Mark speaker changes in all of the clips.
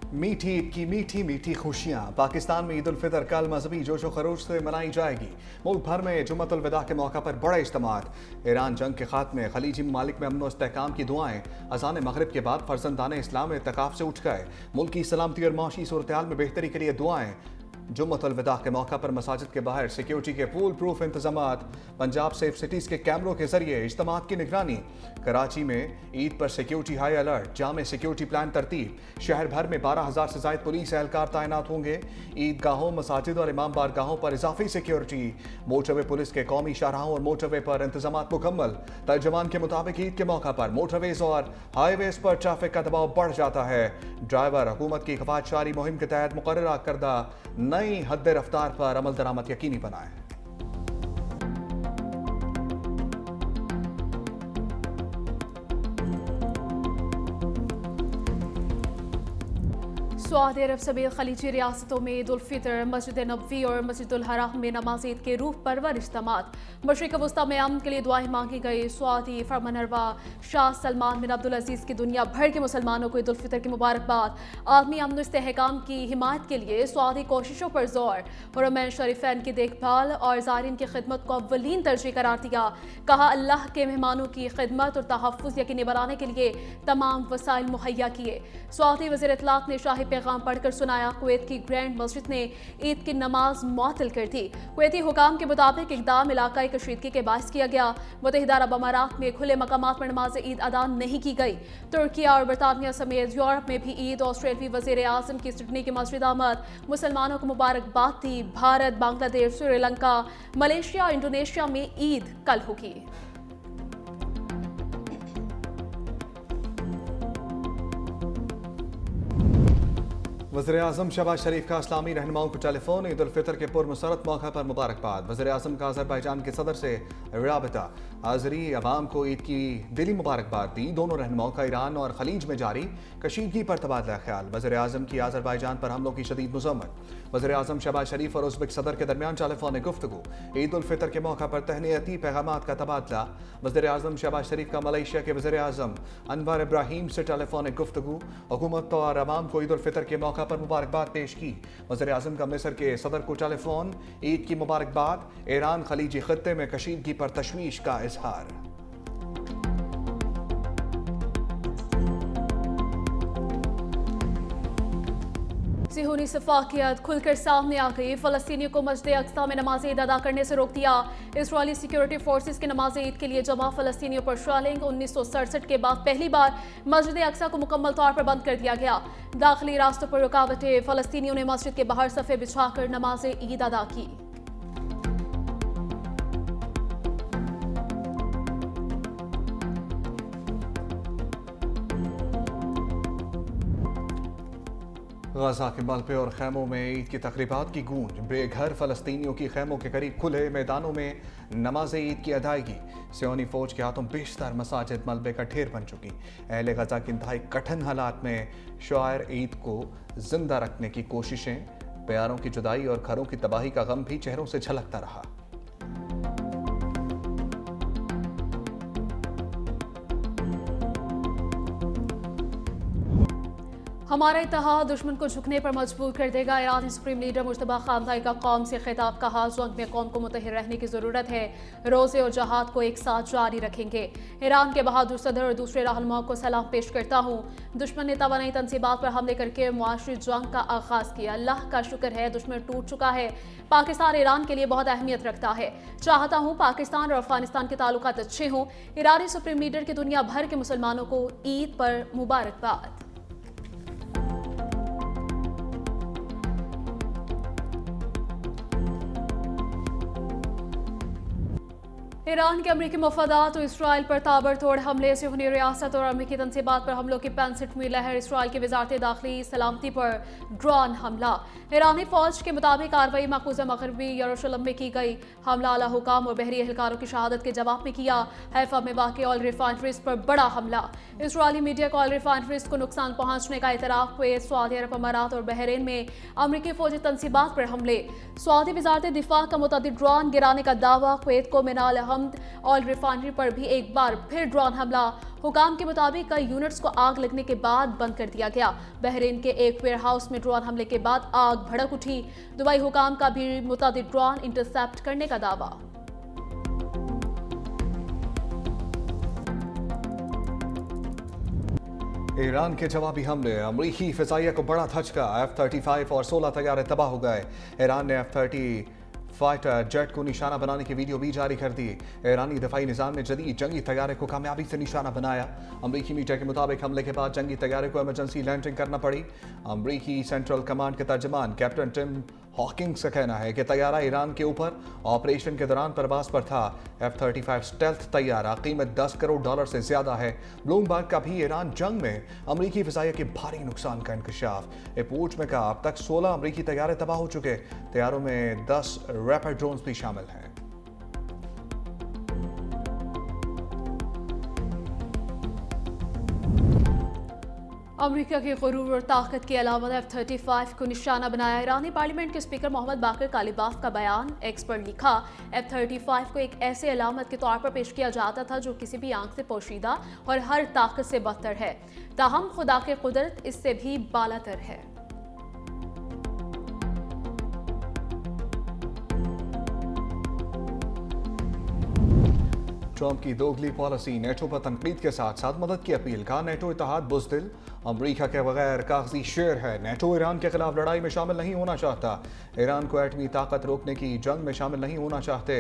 Speaker 1: मीठी ईद की मीठी मीठी खुशियां। पाकिस्तान में ईद उल फितर कल मजहबी जोशो खरोश से मनाई जाएगी। मुल्क भर में जुम्मतुल विदा के मौका पर बड़े इज्तिमात। ईरान जंग के खात्मे, खलीजी ममालिक में अमन व इस्तेहकाम की दुआएं। अज़ान मगरिब के बाद फर्जंदान इस्लाम इत्तिकाफ से उठ गए। मुल्क की सलामती और माशी सूरत हाल में बेहतरी के लिए दुआएं। जुम्मतुल विदा के मौका पर मसाजिद के बाहर सिक्योरिटी के फूल प्रूफ इंतजामात। पंजाब सेफ सिटीज़ के कैमरों के जरिए इज्तिमात की निगरानी। कराची में ईद पर सिक्योरिटी हाई अलर्ट, जामे सिक्योरिटी प्लान तरतीब। शहर भर में 12,000 से ज्यादा पुलिस एहलकार तैनात होंगे। ईदगाहों, मसाजिद और इमाम बारगाहों पर इजाफी सिक्योरिटी। मोटरवे पुलिस के कौमी शाहराहों और मोटरवे पर इंतजामात मुकम्मल। तर्जमान के मुताबिक ईद के मौका पर मोटरवेज और हाईवेज पर ट्रैफिक का दबाव बढ़ जाता है। ड्राइवर हुकूमत की खफातशारी मुहिम के तहत मुकर्ररा करदा नई हद रफ्तार पर अमल दरामद यकीनी बनाए।
Speaker 2: सऊदी अरब समेत खलीजी रियासतों में ईद उल फितर, मस्जिद नबवी और मस्जिदुल हराम में नमाज ईद के रूह परवर इज्तिमात। मशरिक वस्ता में अमन के लिए दुआएं मांगी गई। सऊदी फरमानरवा शाह सलमान बिन अब्दुल अजीज की दुनिया भर के मुसलमानों को ईद उल फितर की मुबारकबाद। आलमी अमन इस्तेहकाम की हिमायत के लिए सऊदी कोशिशों पर जोर। हुरमैन शरीफैन की देखभाल और ज़ायरीन की खिदमत को अव्वलीन तरजीह करार दिया। कहा, अल्लाह के मेहमानों की खिदमत और तहफ़्फ़ुज़ यकीनी बनाने के लिए तमाम वसाइल मुहैया किए। सऊदी वज़ीर इत्तलाक़ ने शाही पैगाम पढ़कर सुनाया। कुवैत की ग्रैंड मस्जिद ने ईद की नमाज मुअत्तल कर दी। कुवैती हुकाम के मुताबिक इक़दाम इलाकाई कशीदगी के बायस किया गया। मुत्तहिदा अरब अमारात में खुले मकामात पर नमाज ईद अदा नहीं की गई। तुर्किया और बरतानिया समेत यूरोप में भी ईद। ऑस्ट्रेलियाई वज़ीर आज़म की सिडनी की मस्जिद आमद, मुसलमानों को मुबारकबाद दी। भारत, बांग्लादेश, श्रीलंका, मलेशिया और इंडोनेशिया में ईद कल होगी।
Speaker 1: वज़ीर आज़म शहबाज शरीफ का इस्लामी रहनुमाओं को टेलीफोन। ईद उल फितर के पुरमसरत मौका पर मुबारकबाद। वज़ीर आज़म का अज़रबैजान के सदर से राबिता। आज़री अवाम को ईद की दिली मुबारकबाद दी। दोनों रहनुमाओं का ईरान और खलीज में जारी कशीदगी पर तबादला ख्याल। वज़ीर आज़म की अज़रबैजान पर हमलों की शदीद मज़म्मत। वज़ीर आज़म शहबाज शरीफ और उज़्बेक सदर के दरमियान टेलीफोनिक गुफ्तगू। ईद उल फितर के मौका पर तहनीती पैगामात का तबादला। वज़ीर आज़म शहबाज शरीफ का मलेशिया के वज़ीर आज़म अनवर इब्राहीम से टेलीफोनिक गुफ्तगू। हुकूमत और अवाम को ईद उल फितर के मौका पर मुबारकबाद पेश की। वज़ीर आज़म का मिस्र के सदर को टेलीफोन, ईद की मुबारकबाद। ईरान खलीजी खत्ते में कशीदगी पर तशवीश का इजहार।
Speaker 2: सिहूनी सफाकियत खुलकर सामने आ गई। फलस्तीनियों को मस्जिद अक्सा में नमाज ईद अदा करने से रोक दिया। इसराइली सिक्योरिटी फोर्सेस के नमाज ईद के लिए जमा फलस्तीनियों पर शेलिंग। 1967 के बाद पहली बार मस्जिद अक्सा को मुकम्मल तौर पर बंद कर दिया गया। दाखिली रास्तों पर रुकावटें। फलस्तीनियों ने मस्जिद के बाहर सफ़े बिछाकर नमाज ईद अदा की।
Speaker 1: गजा के मलबे और खैमों में ईद की तकरीबात की गूंज। बेघर फलस्तीनियों की खैमों के करीब खुले मैदानों में नमाज ईद की अदायगी। सियोनी फौज के हाथों बेशतर मसाजिद मलबे का ढेर बन चुकी। अहले गजा की इंतहाई कठिन हालात में शायर ईद को जिंदा रखने की कोशिशें। प्यारों की जुदाई और घरों की तबाही का गम भी चेहरों से झलकता रहा।
Speaker 2: हमारा इत्तेहाद दुश्मन को झुकने पर मजबूर कर देगा। ईरानी सुप्रीम लीडर मुश्तबा खामनई का कौम से खिताब। कहा, जंग में कौम को मुत्तहिद रहने की ज़रूरत है। रोज़े और जहाद को एक साथ जारी रखेंगे। ईरान के बहादुर सदर और दूसरे रहनुमाओं को सलाम पेश करता हूँ। दुश्मन ने तवानाई तनसीबात पर हमले करके मुआशरी जंग का आगाज़ किया। अल्लाह का शुक्र है दुश्मन टूट चुका है। पाकिस्तान ईरान के लिए बहुत अहमियत रखता है। चाहता हूँ पाकिस्तान और अफगानिस्तान के ताल्लुकात अच्छे हों। ईरानी सुप्रीम लीडर की दुनिया भर के मुसलमानों को ईद पर मुबारकबाद। ईरान के अमरीकी मफादात और इसराइल पर ताबड़तोड़ हमले। सिहूनी रियासत और अमरीकी तनसीबात पर हमलों की 65वीं लहर। इसराइल की वजारत दाखिली सलामती पर ड्रोन हमला। ईरानी फौज के मुताबिक कार्रवाई मकबूजा मगरबी यरूशलेम में की गई। हमला आला हुकाम और बहरी एहलकारों की शहादत के जवाब में किया। हैफा में वाक़ ऑयल रिफाइनरीज पर बड़ा हमला। इसराइली मीडिया को ऑयल रिफाइनरीज को नुकसान पहुंचने का इतराफ़ हुए। सऊदी अरब, अमारात और बहरीन में अमरीकी फौजी तनसीबात पर हमले। सऊदी वजारत दिफा का मुतअद्दिद ड्रोन गिराने का दावा। कुवैत को मिनाल हमद ऑयल रिफाइनरी पर भी एक बार फिर ड्रोन हमला। हुकाम के मुताबिक कई यूनिट्स को आग लगने के बाद बंद कर दिया गया। बहरीन के एक वेयर हाउस में ड्रोन हमले के बाद आग भड़क उठी। दुबई हुकाम का भी मुतअद्दिद ड्रोन इंटरसेप्ट करने का दावा।
Speaker 1: ईरान के जवाबी हमले, अमरीकी फिजाइया को बड़ा धचका, F-35 और 16 तैयारे तबाह हो गए। ईरान ने F-30 फाइटर जेट को निशाना बनाने की वीडियो भी जारी कर दी। ईरानी दफाई निज़ाम ने जदीद जंगी तैयारे को कामयाबी से निशाना बनाया। अमरीकी मीडिया के मुताबिक हमले के बाद जंगी तैयारे को इमरजेंसी लैंडिंग करना पड़ी। अमरीकी सेंट्रल कमांड के तर्जमान कैप्टन टिम हॉकिंग्स का कहना है कि तैयारा ईरान के ऊपर ऑपरेशन के दौरान परवाज पर था। F-35 स्टेल्थ तैयारा कीमत $10 करोड़ से ज्यादा है। ब्लूमबर्ग का भी ईरान जंग में अमरीकी फिजाइया के भारी नुकसान का इंकशाफ। रिपोर्ट में कहा अब तक 16 अमरीकी तैयारे तबाह हो चुके। तैयारों में 10 रैपिड ड्रोन्स भी शामिल हैं।
Speaker 2: अमेरिका के गुरूर और ताकत की अलामत F-35 को निशाना बनाया। ईरानी पार्लियामेंट के स्पीकर मोहम्मद बाकर कालिबाफ का बयान एक्स पर लिखा, F-35 को एक ऐसे अलामत के तौर पर पेश किया जाता था जो किसी भी आंख से पोशीदा और हर ताकत से बदतर है। ताहम खुदा की कुदरत इससे भी बालातर है।
Speaker 1: ट्रंप की दोगली पॉलिसी, नेटो पर तनकीद के साथ साथ मदद की अपील। कहा नेटो इत्तेहाद बुज़दिल, अमरीका के बगैर कागजी शेर है। नेटो ईरान के खिलाफ लड़ाई में शामिल नहीं होना चाहता। ईरान को एटमी ताकत रोकने की जंग में शामिल नहीं होना चाहते।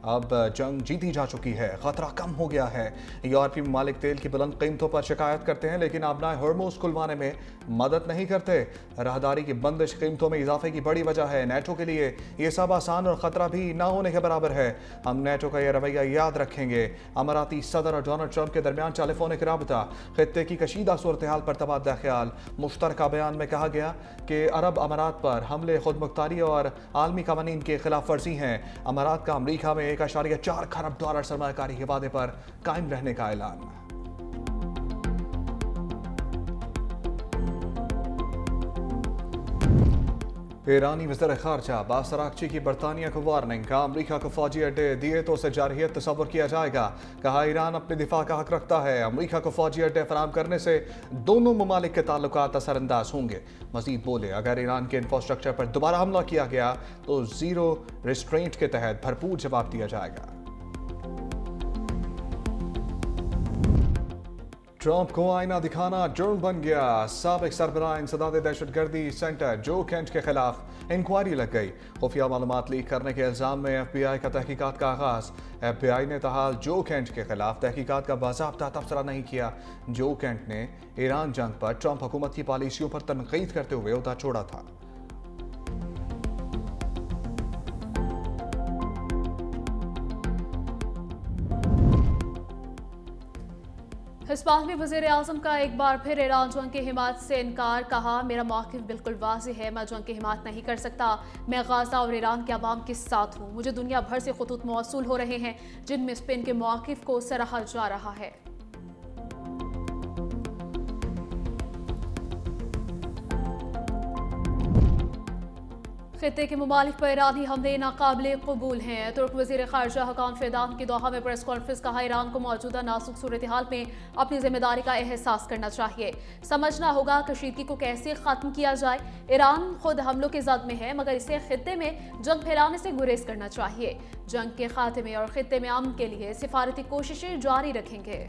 Speaker 1: अब जंग जीती जा चुकी है, खतरा कम हो गया है। यूरोपीय ममालिक तेल की बुलंद कीमतों पर शिकायत करते हैं लेकिन आबनाए हॉर्मुज़ खुलवाने में मदद नहीं करते। राहदारी की बंदिश कीमतों में इजाफे की बड़ी वजह है। नेटो के लिए ये सब आसान और खतरा भी ना होने के बराबर है। हम नेटो का यह रवैया याद रखेंगे। अमाराती सदर और डोनाल्ड ट्रंप के दरमियान टेलीफोनिक राबता, खित्ते की कशीदा सूरत हाल पर तबादला ख्याल। मुश्तरका बयान में कहा गया कि अरब अमारात पर हमले खुद मुख्तारी और आलमी कवानीन के खिलाफ वर्जी हैं। अमारात का अमरीका में $1.4 खरब सरमायाकारी के वादे पर कायम रहने का ऐलान। ईरानी वज़ीर ख़ारजा अब्बास अराग़ची की बरतानिया को वार्निंग। कहा अमरीका को फौजी अड्डे दिए तो उसे जारहियत तसव्वुर किया जाएगा। कहा ईरान अपने दिफा का हक रखता है। अमरीका को फौजी अड्डे फराहम करने से दोनों ममालिक के ताल्लुकात असरअंदाज होंगे। मजीद बोले अगर ईरान के इंफ्रास्ट्रक्चर पर दोबारा हमला किया गया तो ज़ीरो रिस्ट्रेंट के तहत भरपूर जवाब दिया जाएगा। ट्रंप को आईना दिखाना जुर्म बन गया। साबिक सरबराह इंसदाद दहशतगर्दी सेंटर जो केंट के खिलाफ इंक्वायरी लग गई। खुफिया मालूमात लीक करने के इल्जाम में FBI का तहकीकात का आगाज। FBI ने ताहाल जो केंट के खिलाफ तहकीकात का बाज़ाब्ता तबसरा नहीं किया। जो केंट ने ईरान जंग पर ट्रंप हुकूमत की पॉलिसियों पर तनकीद करते हुए उहदा छोड़ा था।
Speaker 2: इस बात में वज़ीर आज़म का एक बार फिर ईरान जंग की हिमायत से इनकार। कहा मेरा मौक़िफ़ बिल्कुल वाज़ेह है, मैं जंग की हिमायत नहीं कर सकता। मैं गाज़ा और ईरान के अवाम के साथ हूँ। मुझे दुनिया भर से ख़ुतूत मौसूल हो रहे हैं जिनमें स्पेन के मौक़िफ़ को सराहा जा रहा है। खित्ते के ममालिक पर ईरानी हमले नाकाबिले कबूल हैं। तुर्क वज़ीर ख़ारजा हकान फ़िदान की दोहा में प्रेस कॉन्फ्रेंस। कहा ईरान को मौजूदा नाजुक सूरत हाल में अपनी जिम्मेदारी का एहसास करना चाहिए। समझना होगा कशीदगी को कैसे ख़त्म किया जाए। ईरान खुद हमलों के जद में है मगर इसे खित्ते में जंग फैलाने से गुरेज करना चाहिए। जंग के खात्मे और खित्ते में अमन के लिए सिफारती कोशिशें जारी रखेंगे।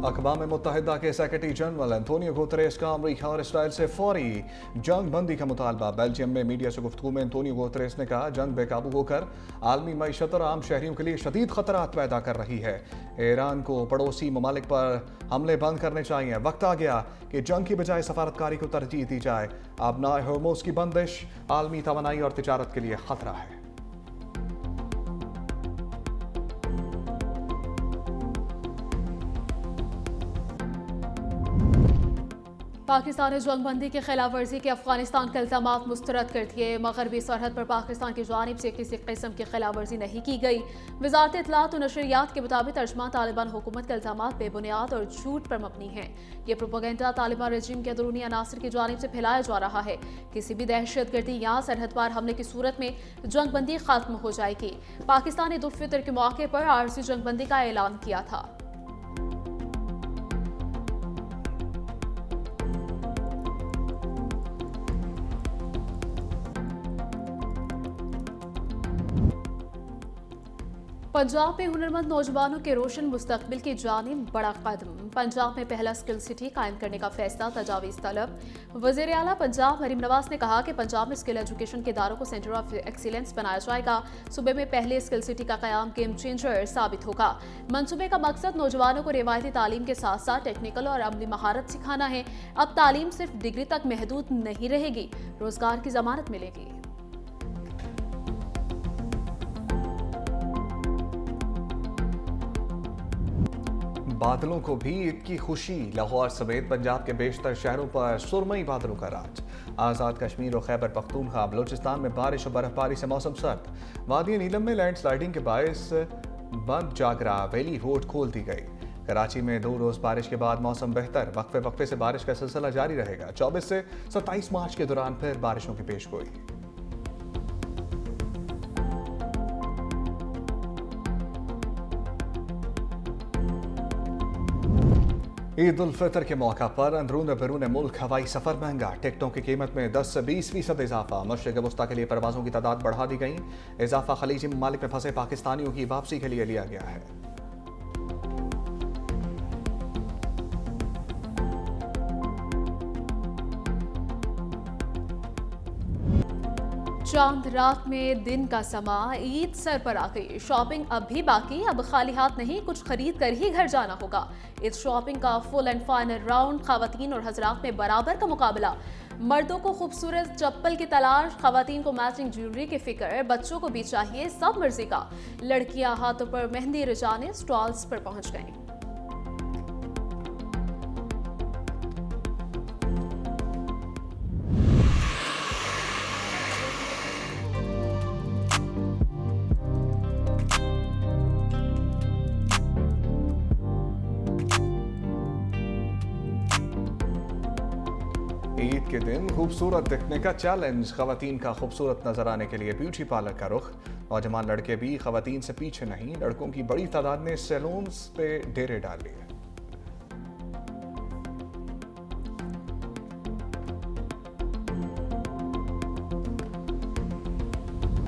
Speaker 1: अक़वाम मुत्तहिदा के सेक्रेटरी जनरल एंटोनियो गुतरेस का अमरीका और इसराइल से फौरी जंग बंदी का मुतालबा। बेल्जियम में मीडिया से गुफ्तगू में एंटोनियो गुतरेस ने कहा जंग बेकाबू होकर आलमी मईशत और आम शहरियों के लिए शदीद खतरात पैदा कर रही है। ईरान को पड़ोसी ममालिक पर हमले बंद करने चाहिए। वक्त आ गया कि जंग की बजाय सफारतकारी को तरजीह दी जाए। आबनाए हॉर्मुज़ की बंदिश आलमी तवानाई और तिजारत के लिए खतरा है।
Speaker 2: पाकिस्तान ने जंगबंदी की खिलाफ वर्जी के अफगानिस्तान के इल्जामात मुस्तरद कर दिए। मगरबी सरहद पर पाकिस्तान की जानिब से किसी किस्म की खिलाफ वर्जी नहीं की गई। वजारत इत्तलात और नशरियात के मुताबिक तर्जमान तालिबान हुकूमत के इल्जामात बेबुनियाद और झूठ पर मबनी हैं। ये प्रोपेगेंडा तालिबान रजीम के अंदरूनी अनासर की जानिब से फैलाया जा रहा है। किसी भी दहशतगर्दी या सरहद पार हमले की सूरत में जंगबंदी खत्म हो जाएगी। पाकिस्तान ने ईद उल फितर के मौके पर आरजी जंगबंदी का ऐलान किया था। पंजाब में हुनरमंद नौजवानों के रोशन मुस्तकबिल की जानिब बड़ा कदम। पंजाब में पहला स्किल सिटी कायम करने का फैसला तजावीज़ तलब। वज़ीर आला पंजाब मरीम नवाज ने कहा कि पंजाब में स्किल एजुकेशन के इदारों को सेंटर ऑफ एक्सीलेंस बनाया जाएगा। सूबे में पहले स्किल सिटी का कयाम गेम चेंजर साबित होगा। मंसूबे का मकसद नौजवानों को रिवायती तालीम के साथ साथ टेक्निकल और अमली महारत सिखाना है। अब तालीम सिर्फ डिग्री तक महदूद नहीं रहेगी, रोजगार की जमानत मिलेगी।
Speaker 1: बादलों को भी ईद की खुशी। लाहौर समेत पंजाब के बेशतर शहरों पर सुरमई बादलों का राज। आज़ाद कश्मीर और खैबर पख्तूनख्वा बलोचिस्तान में बारिश और बर्फबारी से मौसम सर्द। वादी नीलम में लैंडस्लाइडिंग के बायस बंद जागरा वैली रोड खोल दी गई। कराची में 2 रोज बारिश के बाद मौसम बेहतर। वक्फे वक्फे से बारिश का सिलसिला जारी रहेगा। 24 से 27 मार्च के दौरान फिर बारिशों की पेशगोई। ईद उल फितर के मौका पर अंदरून बैरून मुल्क हवाई सफर महंगा। टिकटों की कीमत में 10 से 20% इजाफा। मशरिक़ वस्ता के लिए परवाजों की तादाद बढ़ा दी गई। इजाफा खलीजी ममालिक में फंसे पाकिस्तानियों की वापसी के लिए लिया गया है।
Speaker 2: चांद रात में दिन का समा, ईद सर पर आ गई। शॉपिंग अब भी बाकी, अब खाली हाथ नहीं, कुछ खरीद कर ही घर जाना होगा। इस शॉपिंग का फुल एंड फाइनल राउंड। खवातीन और हजरात में बराबर का मुकाबला। मर्दों को खूबसूरत चप्पल की तलाश, खवातीन को मैचिंग ज्वेलरी की फिक्र, बच्चों को भी चाहिए सब मर्जी का। लड़कियां हाथों पर मेहंदी रचाने स्टॉल्स पर पहुंच गईं।
Speaker 1: ईद के दिन खूबसूरत दिखने का चैलेंज। खवातीन का खूबसूरत नजर आने के लिए ब्यूटी पार्लर का रुख। नौजवान लड़के भी खवातीन से पीछे नहीं। लड़कों की बड़ी तादाद ने सैलून्स पे डेरे डाल लिए।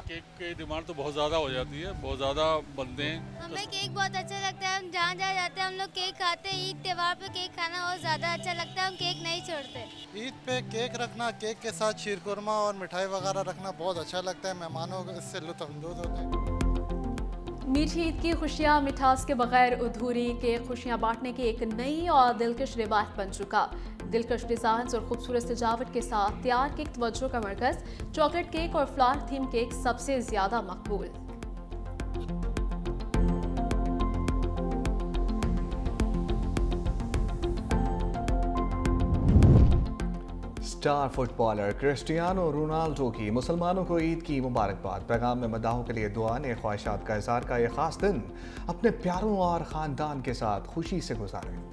Speaker 3: केक की डिमांड तो बहुत ज़्यादा हो जाती है, बहुत ज़्यादा बनते हैं।
Speaker 4: हमें केक बहुत अच्छा लगता है। हम जहाँ जहाँ जाते हैं हम लोग केक खाते हैं। ईद त्योहार पे केक खाना बहुत ज़्यादा अच्छा लगता है। हम केक नहीं छोड़ते।
Speaker 5: ईद पे केक रखना, केक के साथ शीरकुरमा और मिठाई वगैरह रखना बहुत अच्छा लगता है। मेहमानों को इससे लुत्फ़अंदोज़ होते हैं।
Speaker 2: मीठी ईद की खुशियाँ मिठास के बगैर अधूरी। केक खुशियाँ बांटने की एक नई और दिलकश रिवायत बन चुका। दिलकश डिज़ाइन और खूबसूरत सजावट के साथ तैयार केक तवज्जो का मरकज़। चॉकलेट केक और फ्लावर थीम केक सबसे ज़्यादा मकबूल।
Speaker 1: स्टार फुटबॉलर क्रिस्टियानो रोनाल्डो की मुसलमानों को ईद की मुबारकबाद। पैगाम में मदाहों के लिए दुआ ने ख्वाहिशात का इज़हार का यह खास दिन अपने प्यारों और ख़ानदान के साथ खुशी से गुजारें।